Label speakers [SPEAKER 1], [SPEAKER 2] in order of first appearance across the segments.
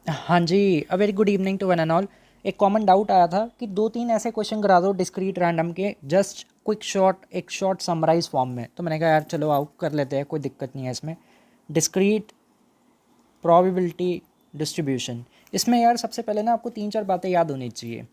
[SPEAKER 1] हाँ जी, a very good evening to one and all. एक कॉमन डाउट आया था कि 2-3 ऐसे क्वेश्चन करा दो डिस्क्रीट रैंडम के, जस्ट क्विक शॉर्ट एक शॉर्ट समराइज फॉर्म में। तो मैंने कहा यार चलो आओ कर लेते हैं, कोई दिक्कत नहीं है इसमें। डिस्क्रीट प्रोबेबिलिटी डिस्ट्रीब्यूशन, इसमें यार सबसे पहले ना आपको 3-4 बातें याद होनी चाहिए।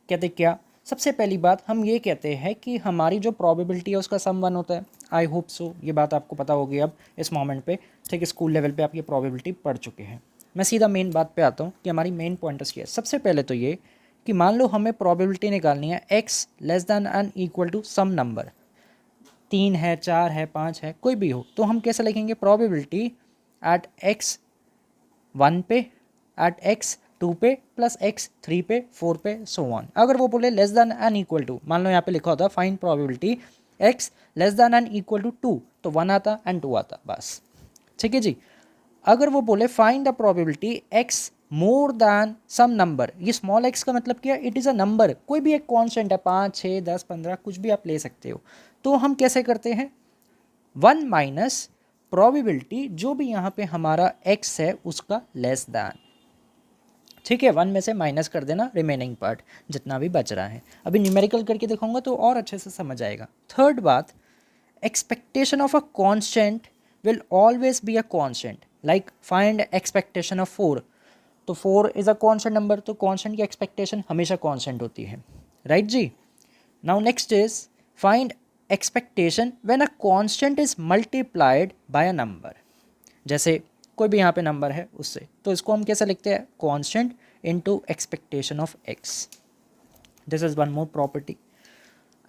[SPEAKER 1] कहते क्या? सबसे पहली बात हम ये कहते हैं कि हमारी जो प्रोबेबिलिटी है उसका सम 1 होता है। आई होप सो ये बात आपको पता होगी अब इस मोमेंट पे। ठीक है, स्कूल लेवल पे आप ये प्रोबेबिलिटी पढ़ चुके हैं। मैं सीधा मेन बात पे आता हूँ कि हमारी मेन पॉइंटर्स क्या है। सबसे पहले तो ये कि मान लो हमें प्रोबेबिलिटी निकालनी है x less than and equal to some number, 3 है, 4 है, 5 है, कोई भी हो, तो हम कैसे लिखेंगे? प्रोबेबिलिटी एट x 1 पे, एट x 2 पे, प्लस x 3 पे, 4 पे, सो ऑन। अगर वो बोले less than and equal to, मान लो यहाँ पे लिखा होता find probability x less than and equal to 2, तो 1 आता एंड 2 आता, बस। ठीक है जी। अगर वो बोले find the probability x more than some number, ये स्मॉल x का मतलब क्या है? इट इज़ अ नंबर, कोई भी एक कॉन्स्टेंट है, 5, 6, 10, 15, कुछ भी आप ले सकते हो। तो हम कैसे करते हैं? 1 माइनस प्रोबेबिलिटी जो भी यहाँ पे हमारा x है उसका लेस दैन। ठीक है, 1 में से माइनस कर देना रिमेनिंग पार्ट जितना भी बच रहा है। अभी न्यूमेरिकल करके दिखाऊंगा तो और अच्छे से समझ आएगा। थर्ड बात, expectation of a constant will always be a constant, like find expectation of 4, तो 4 इज़ अ कॉन्स्टेंट नंबर, तो कॉन्स्टेंट की एक्सपेक्टेशन हमेशा कॉन्स्टेंट होती है, राइट जी। Now next is find expectation when a constant is multiplied by a number. जैसे कोई भी यहाँ पे नंबर है उससे, तो इसको हम कैसे लिखते हैं? Constant into expectation of x. This is one more property.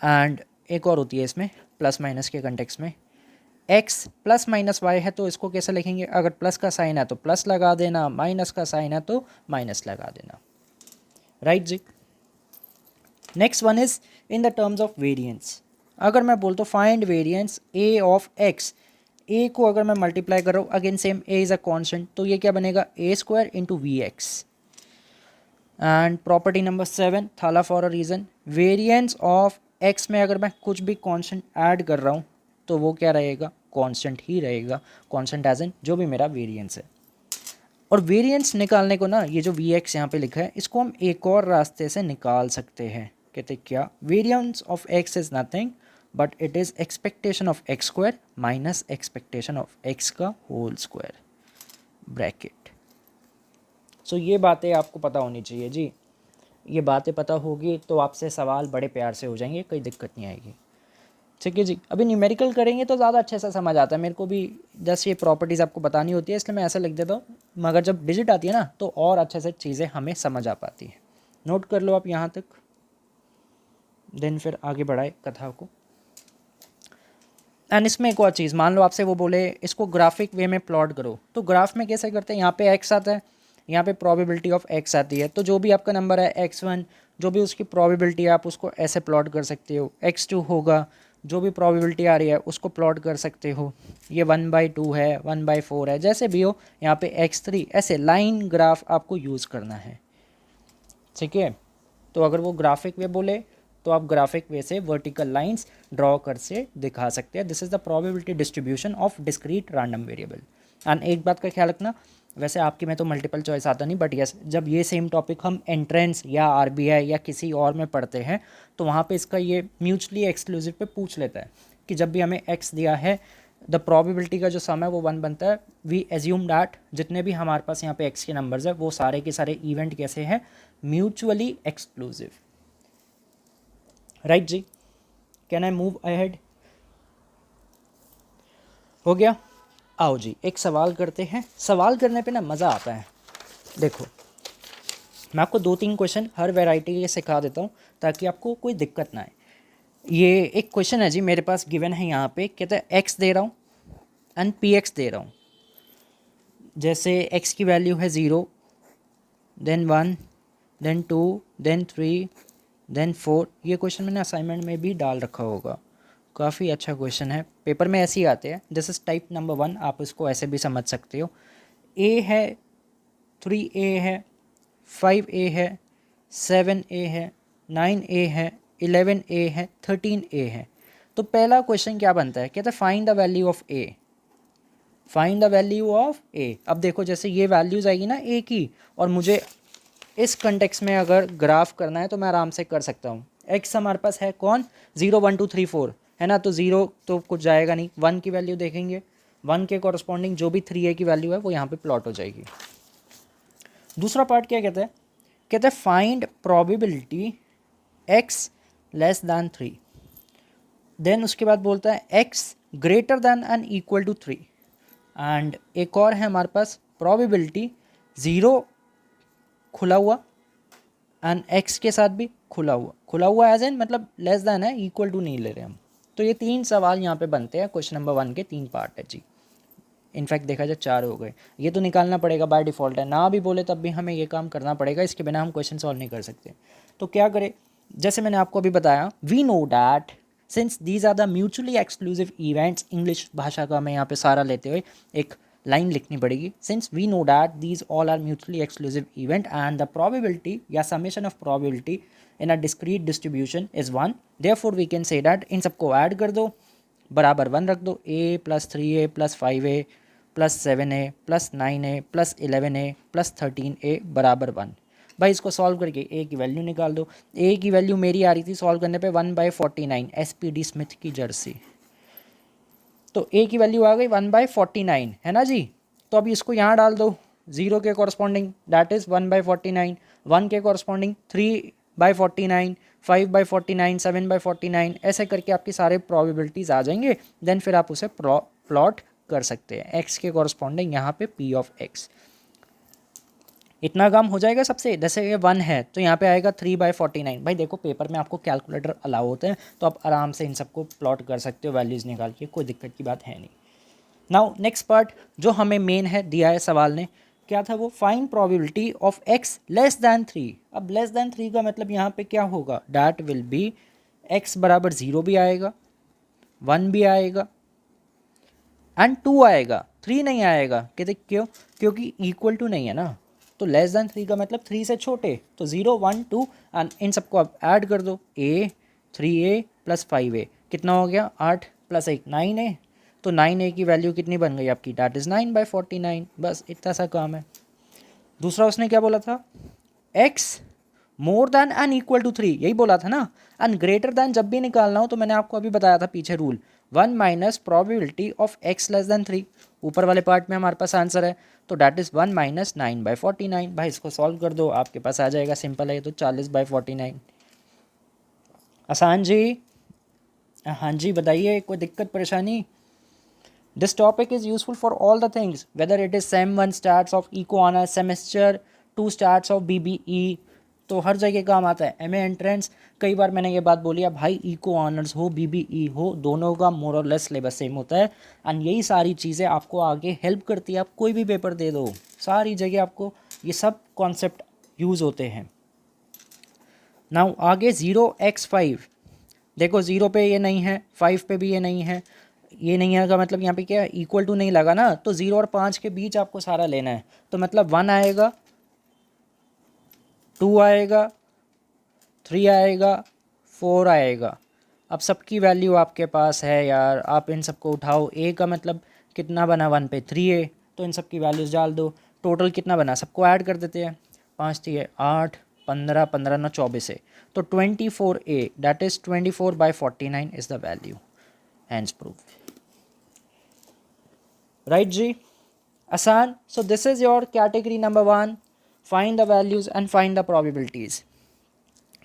[SPEAKER 1] And एक और होती है इसमें प्लस माइनस के कंटेक्स में, x प्लस माइनस वाई है तो इसको कैसे लिखेंगे? अगर प्लस का साइन है तो प्लस लगा देना, माइनस का साइन है तो माइनस लगा देना, राइट जी। Next one is in the terms of variance. अगर मैं बोलता हूँ find variance a of x, a को अगर मैं मल्टीप्लाई कर रहा हूँ, again same a is a constant, तो ये क्या बनेगा? a square into V X. And property number 7, थाला for a reason, variance of x में अगर मैं कुछ भी कांस्टेंट ऐड कर रहा हूँ तो वो क्या रहेगा? कांस्टेंट ही रहेगा। कांस्टेंट एज इन जो भी मेरा वेरिएंस है। और वेरिएंस निकालने को ना, ये जो वी एक्स यहाँ पे लिखा है इसको हम एक और रास्ते से निकाल सकते हैं। कहते क्या? Variance of x is nothing but it is expectation of x square minus expectation of x का होल स्क्वायर, ब्रैकेट। सो ये बातें आपको पता होनी चाहिए जी। ये बातें पता होगी तो आपसे सवाल बड़े प्यार से हो जाएंगे, कोई दिक्कत नहीं आएगी। ठीक है जी। अभी न्यूमेरिकल करेंगे तो ज़्यादा अच्छे से समझ आता है। मेरे को भी जस्ट ये प्रॉपर्टीज़ आपको बतानी होती है इसलिए मैं ऐसा लिख देता हूँ, मगर जब डिजिट आती है ना तो और अच्छे से चीज़ें हमें समझ आ पाती हैं। नोट कर लो आप यहाँ तक, देन फिर आगे बढ़ाए कथा को। एंड इसमें एक और चीज़, मान लो आपसे वो बोले इसको ग्राफिक वे में प्लॉट करो, तो ग्राफ में कैसे करते हैं? यहाँ पे एक्स आता है, यहाँ पे प्रोबेबिलिटी ऑफ एक्स आती है, तो जो भी आपका नंबर है x1, जो भी उसकी प्रोबेबिलिटी है आप उसको ऐसे प्लॉट कर सकते हो। x2 होगा, जो भी प्रोबेबिलिटी आ रही है उसको प्लॉट कर सकते हो। ये 1/2 है, 1/4 है, जैसे भी हो। यहाँ पे x3, ऐसे लाइन ग्राफ आपको यूज़ करना है। ठीक है, तो अगर वो ग्राफिक वे बोले तो आप ग्राफिक वे से वर्टिकल लाइंस ड्रॉ कर से दिखा सकते हैं। This is the probability distribution of discrete random variable. And एक बात का ख्याल रखना, वैसे आपकी में तो मल्टीपल चॉइस आता नहीं, बट यस जब ये सेम टॉपिक हम एंट्रेंस या आरबीआई या किसी और में पढ़ते हैं तो वहाँ पे इसका ये म्यूचुअली एक्सक्लूसिव पे पूछ लेता है कि जब भी हमें एक्स दिया है, द प्रोबेबिलिटी का जो सम है वो 1 बनता है। वी एज्यूम डैट जितने भी हमारे पास यहाँ पे एक्स के नंबर्स है वो सारे के सारे इवेंट कैसे हैं? म्यूचुअली एक्सक्लूसिव, राइट जी। Can I move ahead? हो गया। आओ जी एक सवाल करते हैं। सवाल करने पे ना मज़ा आता है। देखो मैं आपको 2-3 क्वेश्चन हर वैरायटी के सिखा देता हूँ ताकि आपको कोई दिक्कत ना आए। ये एक क्वेश्चन है जी मेरे पास गिवन है यहाँ पे, कहता है एक्स दे रहा हूँ एंड पी एक्स दे रहा हूँ। जैसे एक्स की वैल्यू है 0, देन 1, देन 2, देन 3, देन 4। ये क्वेश्चन मैंने असाइनमेंट में भी डाल रखा होगा, काफ़ी अच्छा क्वेश्चन है, पेपर में ऐसे ही आते हैं। दिस इज़ टाइप नंबर 1, आप इसको ऐसे भी समझ सकते हो। ए है, 3a है, 5a है, 7a है, 9a है, 11a है, 13a है। तो पहला क्वेश्चन क्या बनता है? कहता है find the value of a. Find the value of a. अब देखो जैसे ये वैल्यूज़ आएगी ना ए की, और मुझे इस कंटेक्स में अगर ग्राफ करना है तो मैं आराम से कर सकता हूँ। एक्स हमारे पास है कौन, 0 1 2 3 4 है ना, तो 0 तो कुछ जाएगा नहीं, 1 की वैल्यू देखेंगे, 1 के कॉरस्पॉन्डिंग जो भी 3a की वैल्यू है वो यहाँ पे प्लॉट हो जाएगी। दूसरा पार्ट क्या कहता है, कहता है find probability x less than 3। Then उसके बाद बोलता है x greater than and equal to 3। And एक और है हमारे पास प्रोबेबिलिटी 0 खुला हुआ एंड x के साथ भी खुला हुआ एज एन मतलब लेस दैन है, इक्वल टू नहीं ले रहे हम। तो ये 3 सवाल यहाँ पे बनते हैं क्वेश्चन नंबर 1 के, 3 पार्ट है जी। इनफैक्ट देखा जाए 4 हो गए, ये तो निकालना पड़ेगा बाय डिफ़ॉल्ट है, ना भी बोले तब भी हमें ये काम करना पड़ेगा, इसके बिना हम क्वेश्चन सॉल्व नहीं कर सकते। तो क्या करें, जैसे मैंने आपको अभी बताया, we know that since these are the mutually exclusive events, English भाषा का मैं यहाँ पे सारा लेते हुए एक लाइन लिखनी पड़ेगी, since we know that these all are mutually exclusive event and the probability या summation of probability in a discrete distribution is 1, therefore we can say that इन सबको ऐड कर दो, बराबर 1 रख दो, a plus 3a plus 5a plus 7a plus 9a plus 11a plus 13a बराबर 1। भाई इसको सॉल्व करके a की वैल्यू निकाल दो। a की वैल्यू मेरी आ रही थी सॉल्व करने पे 1/49 SPD स्मिथ की जर्सी, तो a की वैल्यू आ गई 1/49 है ना जी। तो अभी इसको यहाँ डाल दो, 0 के कॉरस्पॉन्डिंग डैट इज़ 1/49, 1 के कॉरस्पॉन्डिंग 3/49, 5/49, 7/49, ऐसे करके आपकी सारे प्रोबेबिलिटीज़ आ जाएंगे। देन फिर आप उसे प्लॉट कर सकते हैं, x के कॉरस्पॉन्डिंग यहाँ पे p ऑफ x। इतना काम हो जाएगा सबसे, जैसे ये 1 है तो यहाँ पे आएगा 3/49। भाई देखो पेपर में आपको कैलकुलेटर अलाउ होते हैं, तो आप आराम से इन सबको प्लॉट कर सकते हो वैल्यूज़ निकाल के, कोई दिक्कत की बात है नहीं। नाउ नेक्स्ट पार्ट जो हमें मेन है दिया है सवाल ने, क्या था वो, find probability of x less than 3। अब लेस दैन 3 का मतलब यहाँ पे क्या होगा, डैट विल बी x बराबर 0 भी आएगा, 1 भी आएगा एंड 2 आएगा, 3 नहीं आएगा। कहते क्यों, क्योंकि इक्वल टू नहीं है ना, तो लेस दैन 3 का मतलब 3 से छोटे, तो 0 1 2 एंड इन सबको आप ऐड कर दो, a 3a प्लस 5a कितना हो गया, 8 प्लस 1 9a, तो 9a की वैल्यू कितनी बन गई आपकी, डैट इज़ 9/49। बस इतना सा काम है। दूसरा उसने क्या बोला था, x more than and equal to 3, यही बोला था ना। एंड ग्रेटर दैन जब भी निकालना हो तो मैंने आपको अभी बताया था पीछे rule, 1 minus probability of x less than 3। ऊपर वाले पार्ट में हमारे पास आंसर है, तो डैट इज़ 1 माइनस 9/49। भाई इसको सॉल्व कर दो, आपके पास आ जाएगा, सिंपल है ये तो, 40/49। आसान जी, हाँ जी बताइए, कोई दिक्कत परेशानी। This topic is useful for all the things, whether it is SEM 1 stats of Eco Honors, semester 2 stats of BBE, तो हर जगह काम आता है। MA एंट्रेंस, कई बार मैंने ये बात बोली है भाई, इको ऑनर्स हो BBE हो, दोनों का मोर और लेस सिलेबस सेम होता है, एंड यही सारी चीज़ें आपको आगे हेल्प करती है। आप कोई भी पेपर दे दो, सारी जगह आपको ये सब कॉन्सेप्ट यूज़ होते हैं। नाउ आगे 0x5, देखो 0 पे ये नहीं है, 5 पे भी ये नहीं है, ये नहीं है का मतलब यहाँ पे क्या है, इक्वल टू नहीं लगा ना, तो 0 और 5 के बीच आपको सारा लेना है, तो मतलब 1 आएगा, 2 आएगा, 3 आएगा, 4 आएगा। अब सबकी वैल्यू आपके पास है यार, आप इन सबको उठाओ, a का मतलब कितना बना 1 पे 3a, तो इन सबकी वैल्यूज़ डाल दो, टोटल कितना बना, सबको ऐड कर देते हैं, 5 3 8 15 15 9 24 है, तो 24a that is 24/49 is the value, hence proof. Right जी, आसान। So this is your category number 1, find the values and find the probabilities.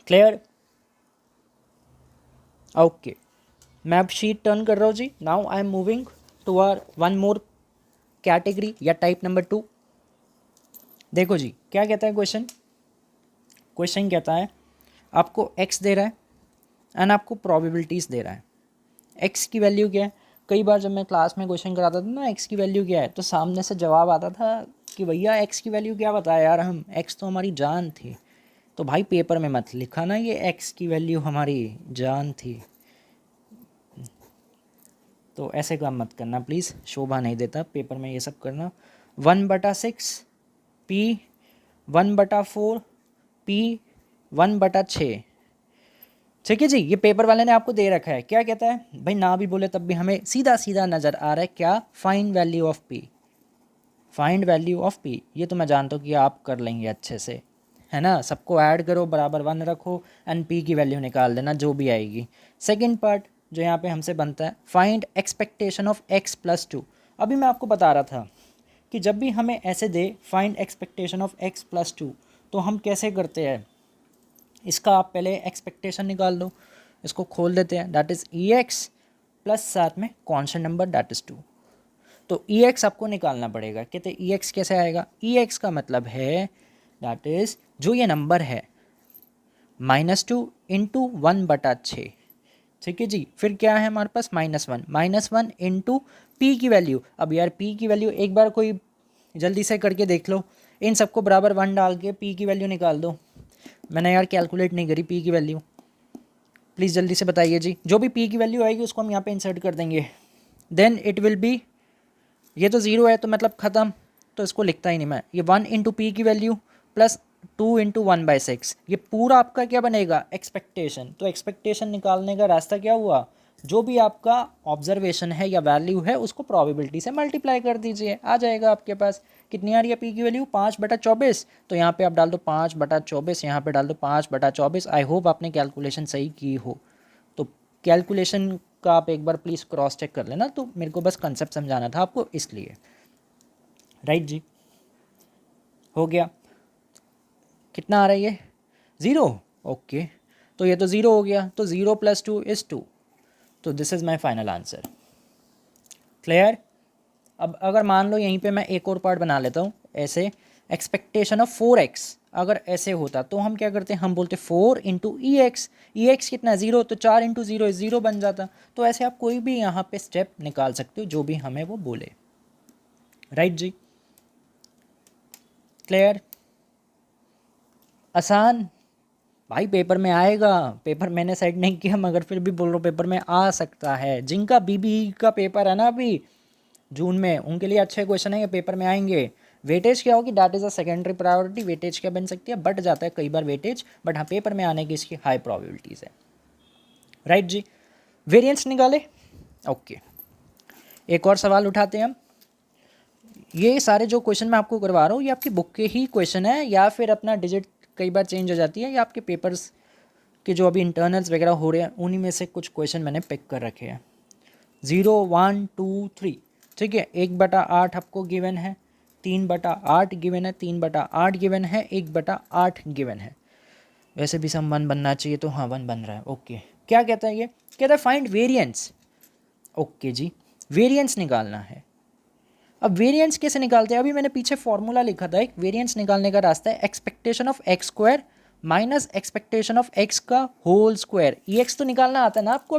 [SPEAKER 1] Clear, okay. मैं अब शीट टर्न कर रहा हूँ जी। Now I am moving to our one more category या type number 2। देखो जी क्या कहता है क्वेश्चन, क्वेश्चन कहता है आपको x दे रहा है एंड आपको प्रोबेबिलिटीज़ दे रहा है। x की वैल्यू क्या है, कई बार जब मैं क्लास में क्वेश्चन कराता था ना x की वैल्यू क्या है, तो सामने से जवाब आता था कि भैया x की वैल्यू क्या बताया यार, हम x तो हमारी जान थी। तो भाई पेपर में मत लिखा ना ये x की वैल्यू हमारी जान थी, तो ऐसे काम मत करना प्लीज़, शोभा नहीं देता पेपर में ये सब करना। 1/6 p 1/4 p 1/6, ठीक है जी। ये पेपर वाले ने आपको दे रखा है, क्या कहता है भाई, ना भी बोले तब भी हमें सीधा सीधा नज़र आ रहा है क्या, find value of P, find value of P. ये तो मैं जानता हूँ कि आप कर लेंगे अच्छे से, है ना। सबको ऐड करो, बराबर 1 रखो एंड पी की वैल्यू निकाल देना जो भी आएगी। सेकंड पार्ट जो यहाँ पे हमसे बनता है, find expectation of x plus 2। अभी मैं आपको बता रहा था कि जब भी हमें ऐसे they find expectation of x plus 2, तो हम कैसे करते हैं, इसका आप पहले एक्सपेक्टेशन निकाल दो, इसको खोल देते हैं, that is E x plus साथ में कॉन्स्टेंट नंबर दैट इज़ 2। तो ई एक्स आपको निकालना पड़ेगा। कहते हैं ई एक्स कैसे आएगा, ई एक्स का मतलब है दैट इज़ जो ये नंबर है -2 इंटू 1/6। ठीक है जी। फिर क्या है हमारे पास -1 इंटू पी की वैल्यू। अब यार पी की वैल्यू एक बार कोई जल्दी से करके देख लो, इन सबको बराबर 1 डाल के पी की वैल्यू निकाल दो। मैंने यार कैलकुलेट नहीं करी पी की वैल्यू, प्लीज़ जल्दी से बताइए जी। जो भी पी की वैल्यू आएगी उसको हम यहाँ पे इंसर्ट कर देंगे, देन इट विल बी, ये तो 0 है तो मतलब ख़त्म, तो इसको लिखता ही नहीं मैं। ये 1 इंटू पी की वैल्यू प्लस 2 इंटू 1/6, ये पूरा आपका क्या बनेगा, एक्सपेक्टेशन। तो एक्सपेक्टेशन निकालने का रास्ता क्या हुआ, जो भी आपका ऑब्जर्वेशन है या वैल्यू है उसको प्रोबेबिलिटी से मल्टीप्लाई कर दीजिए, आ जाएगा आपके पास। कितनी आ रही है पी की वैल्यू, 5/24। तो यहाँ पे आप डाल दो 5/24, यहाँ पे डाल दो 5/24। आई होप आपने कैलकुलेशन सही की हो, तो कैलकुलेशन का आप एक बार प्लीज़ क्रॉस चेक कर लेना। तो मेरे को बस कंसेप्ट समझाना था आपको इसलिए, राइट जी। हो गया, कितना आ रहा है ये 0, ओके। तो ये तो 0 हो गया, तो 0 + 2 = 2। तो this is my final answer, clear. अब अगर मान लो यहीं पे मैं एक और पार्ट बना लेता हूँ ऐसे, एक्सपेक्टेशन ऑफ 4x अगर ऐसे होता तो हम क्या करते हैं, हम बोलते 4 इंटू ई एक्स कितना है 0, तो 4 इंटू 0 0 बन जाता। तो ऐसे आप कोई भी यहाँ पे स्टेप निकाल सकते हो जो भी हमें वो बोले, राइट जी, क्लियर, आसान। भाई पेपर में आएगा, पेपर मैंने सेट नहीं किया मगर फिर भी बोल रहा हूँ पेपर में आ सकता है। जिनका बीबी का पेपर है ना अभी जून में, उनके लिए अच्छे क्वेश्चन है, ये पेपर में आएंगे। वेटेज क्या होगी, that is a secondary priority. Weightage क्या बन सकती है, बढ़ जाता है कई बार वेटेज, बट हाँ पेपर में आने की इसकी हाई प्रोबेबिलिटीज़ है, राइट जी। वेरिएंस निकाले, ओके। एक और सवाल उठाते हैं हम। ये सारे जो क्वेश्चन मैं आपको करवा रहा हूँ ये आपकी बुक के ही क्वेश्चन है, या फिर अपना डिजिट कई बार चेंज हो जाती है, या आपके पेपर्स के जो अभी इंटरनल्स वगैरह हो रहे हैं उन्हीं में से कुछ क्वेश्चन मैंने पिक कर रखे हैं। 0 1 2 3, ठीक है। 1/8 आपको गिवन है, 3/8 गिवन है, 3/8 गिवन है, 1/8 गिवन है। वैसे भी सम 1 बनना चाहिए, तो हाँ 1 बन रहा है, ओके। क्या कहता है ये, कहता है फाइंड वेरिएंस, ओके जी। वेरिएंस निकालना है। अब वेरिएंस कैसे निकालते हैं, अभी मैंने पीछे फॉर्मूला लिखा था एक, वेरिएंस निकालने का रास्ता है expectation of x² minus expectation of x का होल स्क्वायर। ई एक्स तो निकालना आता है ना आपको,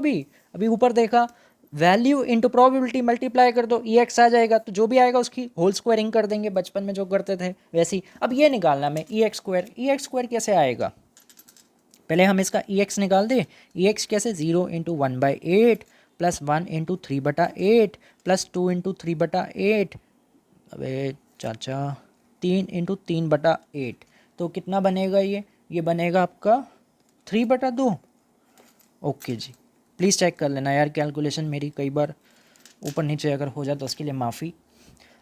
[SPEAKER 1] अभी ऊपर देखा, वैल्यू इंटू प्रोबेबिलिटी मल्टीप्लाई कर दो, ई एक्स आ जाएगा, तो जो भी आएगा उसकी होल स्क्वायरिंग कर देंगे, बचपन में जो करते थे वैसे ही। अब ये निकालना में ई एक्स स्क्वायर कैसे आएगा, पहले हम इसका ई एक्स निकाल दें। ई एक्स कैसे, 0 into 1/8 plus 1 into 3/8 plus 2 into 3/8, अबे चाचा 3 इंटू 3/8, तो कितना बनेगा ये बनेगा आपका 3/2। ओके जी, प्लीज़ चेक कर लेना यार, कैलकुलेशन मेरी कई बार ऊपर नीचे अगर हो जाए तो उसके लिए माफ़ी।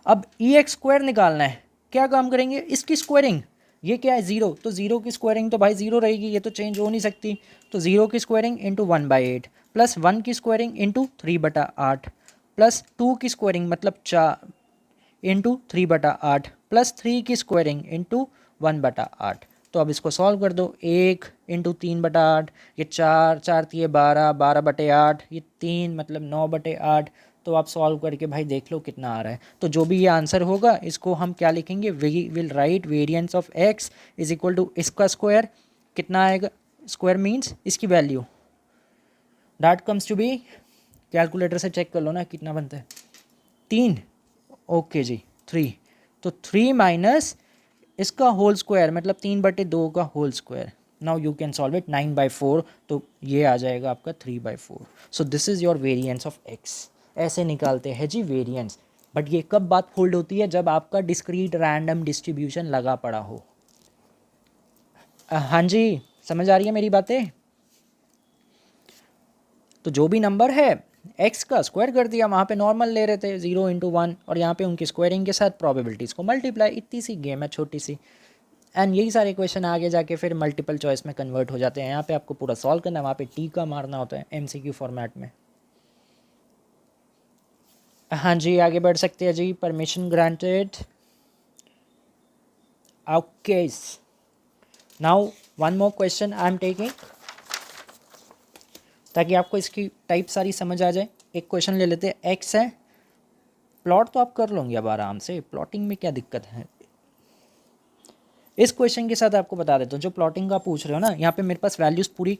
[SPEAKER 1] अब ई एक्स स्क्वायर निकालना है, क्या काम करेंगे, इसकी स्क्वायरिंग। ये क्या है 0, तो 0 की स्क्वायरिंग तो भाई 0 रहेगी, ये तो चेंज हो नहीं सकती। तो 0 की स्क्वायरिंग इंटू 1/8 प्लस 1 की स्क्वायरिंग इंटू 3/8 प्लस 2 की स्क्वायरिंग मतलब 4 इंटू 3/8 प्लस 3 की स्क्वायरिंग इंटू 1/8। तो अब इसको सॉल्व कर दो, 1 इंटू 3/8, ये 4 4 3 12 12/8, ये 3 मतलब 9/8। तो आप सॉल्व करके भाई देख लो कितना आ रहा है। तो जो भी ये आंसर होगा इसको हम क्या लिखेंगे, we will write variance of x is equal to इसका स्क्वायर, कितना आएगा, स्क्वायर मीन्स इसकी value, that comes to be, calculator से चेक कर लो ना कितना बनता है, 3, ओके जी 3। तो 3 माइनस इसका होल स्क्वायर मतलब 3/2 का whole square. Now you can solve it, 9/4, तो ये आ जाएगा आपका 3/4। So this is your variance of x। ऐसे निकालते हैं जी वेरिएंस। बट ये कब बात होल्ड होती है, जब आपका डिस्क्रीट रैंडम डिस्ट्रीब्यूशन लगा पड़ा हो। हाँ जी, समझ आ रही है मेरी बातें, तो जो भी नंबर है x का स्क्वायर कर दिया, वहाँ पे नॉर्मल ले रहे थे 0 × 1 और यहाँ पे उनकी स्क्वायरिंग के साथ प्रोबेबिलिटीज़ को मल्टीप्लाई, इतनी सी गेम है छोटी सी। एंड यही सारे क्वेश्चन आगे जाके फिर मल्टीपल चॉइस में कन्वर्ट हो जाते हैं। यहाँ पे आपको पूरा सॉल्व करना है, वहाँ पे टी का मारना होता है MCQ फॉर्मेट में। हाँ जी आगे बढ़ सकते हैं जी, permission granted. Okay now one more question I am taking, ताकि आपको इसकी टाइप सारी समझ आ जाए। एक क्वेश्चन ले लेते हैं, एक्स है, प्लॉट तो आप कर लोगे अब आराम से, प्लॉटिंग में क्या दिक्कत है। इस क्वेश्चन के साथ आपको बता देता हूँ, जो प्लॉटिंग का पूछ रहे हो ना, यहाँ पे मेरे पास वैल्यूज़ पूरी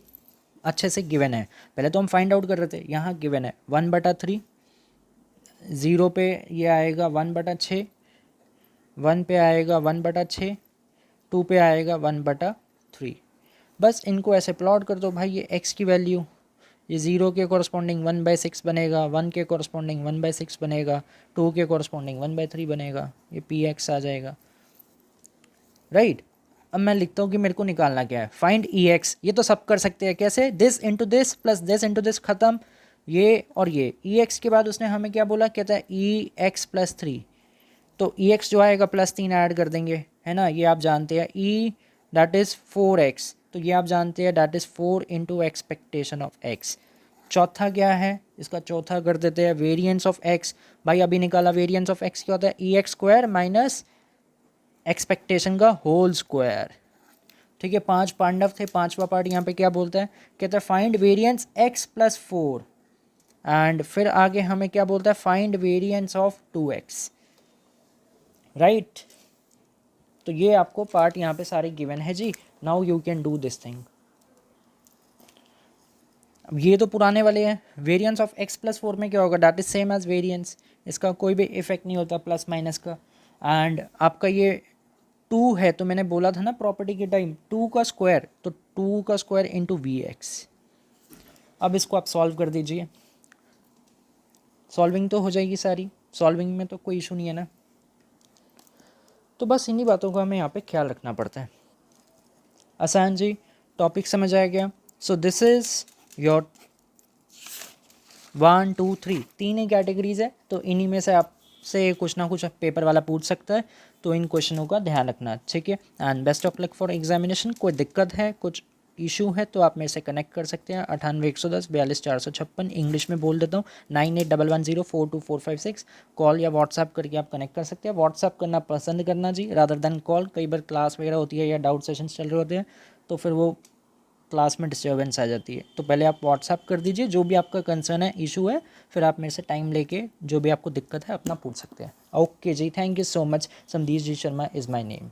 [SPEAKER 1] अच्छे से गिवन है। पहले तो हम फाइंड आउट कर रहे थे, यहाँ गिवन है 1/3, 0 पे ये आएगा 1/6, 1 पे आएगा 1/6, 2 पे आएगा 1/3। बस इनको ऐसे प्लॉट कर दो भाई। ये x की वैल्यू ये 0 के कॉरस्पॉन्डिंग 1/6 बनेगा, 1 के कॉरस्पॉन्डिंग 1/6 बनेगा, 2 के कॉरस्पॉन्डिंग 1/3 बनेगा, ये px आ जाएगा, राइट। अब मैं लिखता हूँ कि मेरे को निकालना क्या है, फाइंड ex। ये तो सब कर सकते हैं, कैसे, this into this plus this into this, ख़त्म, ये और ये। ex के बाद उसने हमें क्या बोला, कहता है ex + 3, तो ex जो आएगा +3 ऐड कर देंगे, है ना, ये आप जानते हैं। दैट इज़ 4x, तो ये आप जानते हैं that is 4 × expectation of x। चौथा क्या है, इसका चौथा कर देते हैं वेरिएंस ऑफ x। भाई अभी निकाला वेरिएंस ऑफ x क्या होता है, ex² माइनस एक्सपेक्टेशन का होल स्क्वायर। ठीक है, 5 पांडव थे, 5वां पार्ट यहाँ पे क्या बोलता है, कहता है फाइंड वेरिएंस x + 4, एंड फिर आगे हमें क्या बोलता है, find variance of 2x, right. तो ये आपको पार्ट यहाँ पे सारे गिवन है जी। Now you can do this thing. अब ये तो पुराने वाले हैं। वेरिएंस ऑफ x + 4 में क्या होगा, that is same as variance, इसका कोई भी इफेक्ट नहीं होता प्लस माइनस का। एंड आपका ये 2 है, तो मैंने बोला था ना प्रॉपर्टी के टाइम 2 का स्क्वायर, तो 2 का स्क्वायर इंटू vx। अब इसको आप सॉल्व कर दीजिए, सॉल्विंग तो हो जाएगी सारी, सॉल्विंग में तो कोई इशू नहीं है ना। तो बस इन्हीं बातों का हमें यहाँ पे ख्याल रखना पड़ता है। आसान जी, टॉपिक समझ आया गया। सो दिस इज़ योर 1 2 3 तीन ही कैटेगरीज है, तो इन्हीं में से आपसे कुछ ना कुछ पेपर वाला पूछ सकता है, तो इन क्वेश्चनों का ध्यान रखना, ठीक है। And best of luck for examination. कोई दिक्कत है, कुछ इशू है तो आप मेरे से कनेक्ट कर सकते हैं 98 110 42 456। इंग्लिश में बोल देता हूँ 9811042456। कॉल या व्हाट्सएप करके आप कनेक्ट कर सकते हैं। व्हाट्सएप करना पसंद करना जी, रादर देन कॉल। कई बार क्लास वगैरह होती है या डाउट सेशंस चल रहे होते हैं, तो फिर वो क्लास में डिस्टर्बेंस आ जाती है। तो पहले आप व्हाट्सएप कर दीजिए, जो भी आपका कंसर्न है, इशू है, फिर आप मेरे से टाइम लेके जो भी आपको दिक्कत है अपना पूछ सकते हैं। ओके जी, thank you so much. Samdhish ji Sharma is my name.